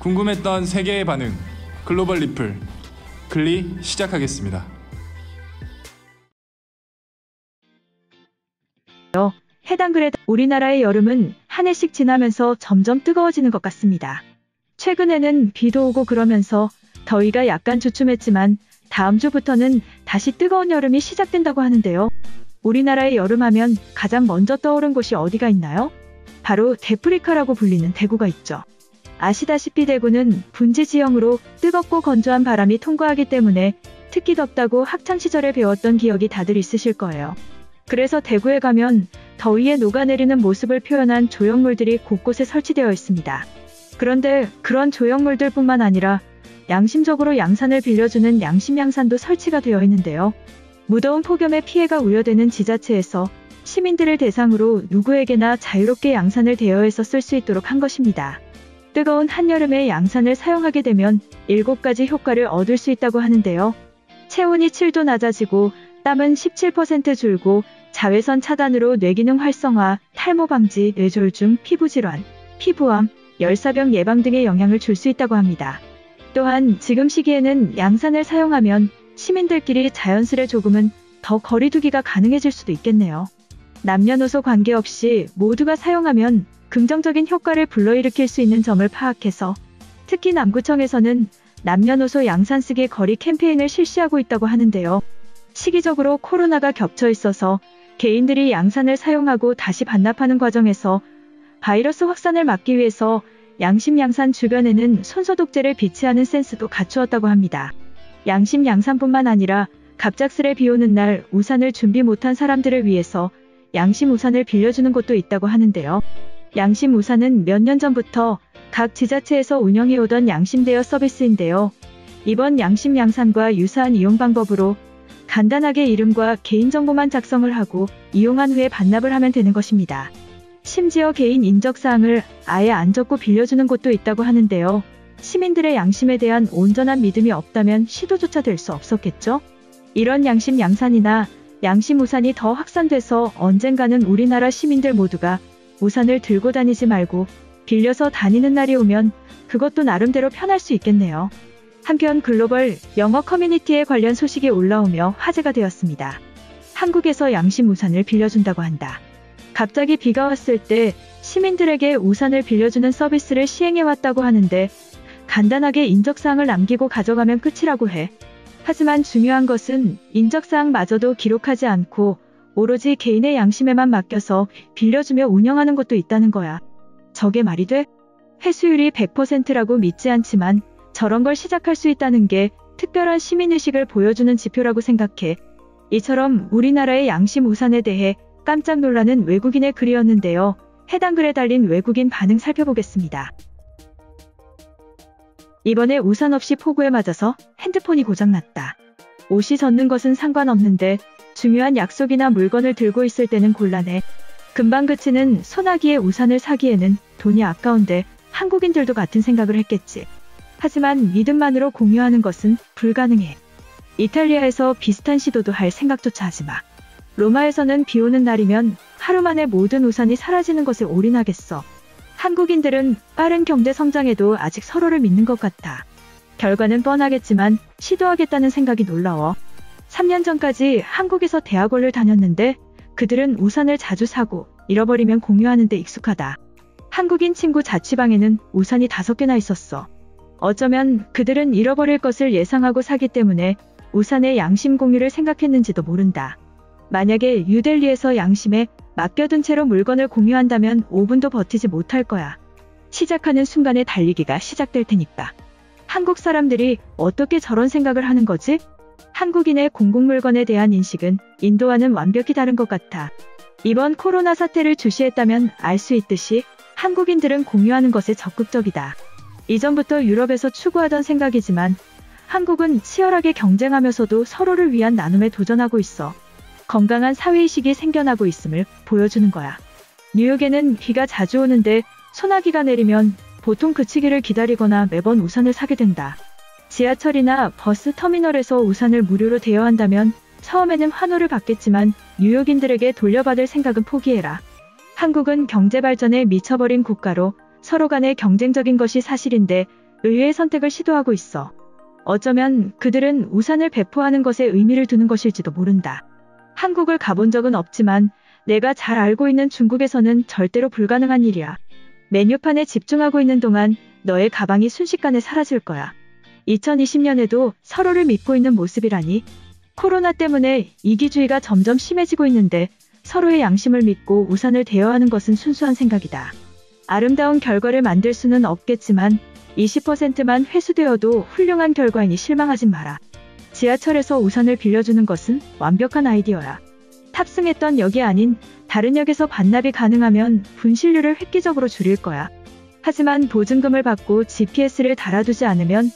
궁금했던 세계의 반응, 글로벌 리플, 글리 시작하겠습니다. 해당 글에 우리나라의 여름은 한 해씩 지나면서 점점 뜨거워지는 것 같습니다. 최근에는 비도 오고 그러면서 더위가 약간 주춤했지만 다음 주부터는 다시 뜨거운 여름이 시작된다고 하는데요. 우리나라의 여름하면 가장 먼저 떠오른 곳이 어디가 있나요? 바로 데프리카라고 불리는 대구가 있죠. 아시다시피 대구는 분지 지형으로 뜨겁고 건조한 바람이 통과하기 때문에 특히 덥다고 학창시절에 배웠던 기억이 다들 있으실 거예요. 그래서 대구에 가면 더위에 녹아내리는 모습을 표현한 조형물들이 곳곳에 설치되어 있습니다. 그런데 그런 조형물들뿐만 아니라 양심적으로 양산을 빌려주는 양심양산도 설치가 되어 있는데요. 무더운 폭염에 피해가 우려되는 지자체에서 시민들을 대상으로 누구에게나 자유롭게 양산을 대여해서 쓸 수 있도록 한 것입니다. 뜨거운 한여름에 양산을 사용하게 되면 7가지 효과를 얻을 수 있다고 하는데요. 체온이 7도 낮아지고 땀은 17% 줄고 자외선 차단으로 뇌기능 활성화, 탈모 방지, 뇌졸중, 피부질환, 피부암, 열사병 예방 등의 영향을 줄 수 있다고 합니다. 또한 지금 시기에는 양산을 사용하면 시민들끼리 자연스레 조금은 더 거리두기가 가능해질 수도 있겠네요. 남녀노소 관계없이 모두가 사용하면 긍정적인 효과를 불러일으킬 수 있는 점을 파악해서 특히 남구청에서는 남녀노소 양산 쓰기 거리 캠페인을 실시하고 있다고 하는데요. 시기적으로 코로나가 겹쳐 있어서 개인들이 양산을 사용하고 다시 반납하는 과정에서 바이러스 확산을 막기 위해서 양심양산 주변에는 손소독제를 비치하는 센스도 갖추었다고 합니다. 양심양산뿐만 아니라 갑작스레 비 오는 날 우산을 준비 못한 사람들을 위해서 양심 우산을 빌려주는 곳도 있다고 하는데요. 양심 우산은 몇 년 전부터 각 지자체에서 운영해오던 양심 대여 서비스인데요. 이번 양심 양산과 유사한 이용 방법으로 간단하게 이름과 개인정보만 작성을 하고 이용한 후에 반납을 하면 되는 것입니다. 심지어 개인 인적사항을 아예 안 적고 빌려주는 곳도 있다고 하는데요. 시민들의 양심에 대한 온전한 믿음이 없다면 시도조차 될 수 없었겠죠? 이런 양심 양산이나 양심 우산이 더 확산돼서 언젠가는 우리나라 시민들 모두가 우산을 들고 다니지 말고 빌려서 다니는 날이 오면 그것도 나름대로 편할 수 있겠네요. 한편 글로벌 영어 커뮤니티에 관련 소식이 올라오며 화제가 되었습니다. 한국에서 양심 우산을 빌려준다고 한다. 갑자기 비가 왔을 때 시민들에게 우산을 빌려주는 서비스를 시행해왔다고 하는데 간단하게 인적사항을 남기고 가져가면 끝이라고 해. 하지만 중요한 것은 인적사항마저도 기록하지 않고 오로지 개인의 양심에만 맡겨서 빌려주며 운영하는 것도 있다는 거야. 저게 말이 돼? 회수율이 100%라고 믿지 않지만 저런 걸 시작할 수 있다는 게 특별한 시민의식을 보여주는 지표라고 생각해. 이처럼 우리나라의 양심 우산에 대해 깜짝 놀라는 외국인의 글이었는데요. 해당 글에 달린 외국인 반응 살펴보겠습니다. 이번에 우산 없이 폭우에 맞아서 핸드폰이 고장났다. 옷이 젖는 것은 상관없는데 중요한 약속이나 물건을 들고 있을 때는 곤란해. 금방 그치는 소나기에 우산을 사기에는 돈이 아까운데 한국인들도 같은 생각을 했겠지. 하지만 믿음만으로 공유하는 것은 불가능해. 이탈리아에서 비슷한 시도도 할 생각조차 하지 마. 로마에서는 비 오는 날이면 하루 만에 모든 우산이 사라지는 것에 올인하겠어. 한국인들은 빠른 경제 성장에도 아직 서로를 믿는 것 같아. 결과는 뻔하겠지만 시도하겠다는 생각이 놀라워. 3년 전까지 한국에서 대학원을 다녔는데 그들은 우산을 자주 사고 잃어버리면 공유하는 데 익숙하다. 한국인 친구 자취방에는 우산이 5개나 있었어. 어쩌면 그들은 잃어버릴 것을 예상하고 사기 때문에 우산의 양심 공유를 생각했는지도 모른다. 만약에 뉴델리에서 양심에 맡겨둔 채로 물건을 공유한다면 5분도 버티지 못할 거야. 시작하는 순간에 달리기가 시작될 테니까. 한국 사람들이 어떻게 저런 생각을 하는 거지? 한국인의 공공물건에 대한 인식은 인도와는 완벽히 다른 것 같아. 이번 코로나 사태를 주시했다면 알 수 있듯이 한국인들은 공유하는 것에 적극적이다. 이전부터 유럽에서 추구하던 생각이지만 한국은 치열하게 경쟁하면서도 서로를 위한 나눔에 도전하고 있어. 건강한 사회의식이 생겨나고 있음을 보여주는 거야. 뉴욕에는 비가 자주 오는데 소나기가 내리면 보통 그치기를 기다리거나 매번 우산을 사게 된다. 지하철이나 버스 터미널에서 우산을 무료로 대여한다면 처음에는 환호를 받겠지만 뉴욕인들에게 돌려받을 생각은 포기해라. 한국은 경제 발전에 미쳐버린 국가로 서로 간에 경쟁적인 것이 사실인데 의외의 선택을 시도하고 있어. 어쩌면 그들은 우산을 배포하는 것에 의미를 두는 것일지도 모른다. 한국을 가본 적은 없지만 내가 잘 알고 있는 중국에서는 절대로 불가능한 일이야. 메뉴판에 집중하고 있는 동안 너의 가방이 순식간에 사라질 거야. 2020년에도 서로를 믿고 있는 모습이라니. 코로나 때문에 이기주의가 점점 심해지고 있는데 서로의 양심을 믿고 우산을 대여하는 것은 순수한 생각이다. 아름다운 결과를 만들 수는 없겠지만 20%만 회수되어도 훌륭한 결과이니 실망하지 마라. 지하철에서 우산을 빌려주는 것은 완벽한 아이디어야. 탑승했던 역이 아닌 다른 역에서 반납이 가능하면 분실률을 획기적으로 줄일 거야. 하지만 보증금을 받고 GPS를 달아두지 않으면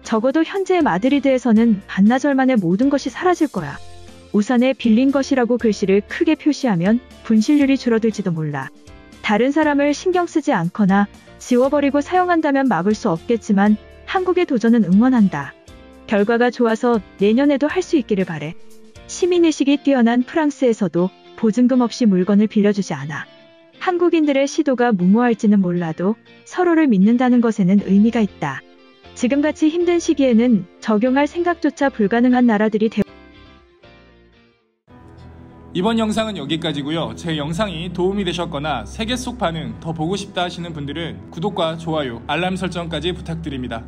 적어도 현재 마드리드에서는 반나절 만에 모든 것이 사라질 거야. 우산에 빌린 것이라고 글씨를 크게 표시하면 분실률이 줄어들지도 몰라. 다른 사람을 신경 쓰지 않거나 지워버리고 사용한다면 막을 수 없겠지만 한국의 도전은 응원한다. 결과가 좋아서 내년에도 할 수 있기를 바래. 시민의식이 뛰어난 프랑스에서도 보증금 없이 물건을 빌려주지 않아. 한국인들의 시도가 무모할지는 몰라도 서로를 믿는다는 것에는 의미가 있다. 지금같이 힘든 시기에는 적용할 생각조차 불가능한 나라들이 이번 영상은 여기까지고요. 제 영상이 도움이 되셨거나 세계 속 반응 더 보고 싶다 하시는 분들은 구독과 좋아요, 알람 설정까지 부탁드립니다.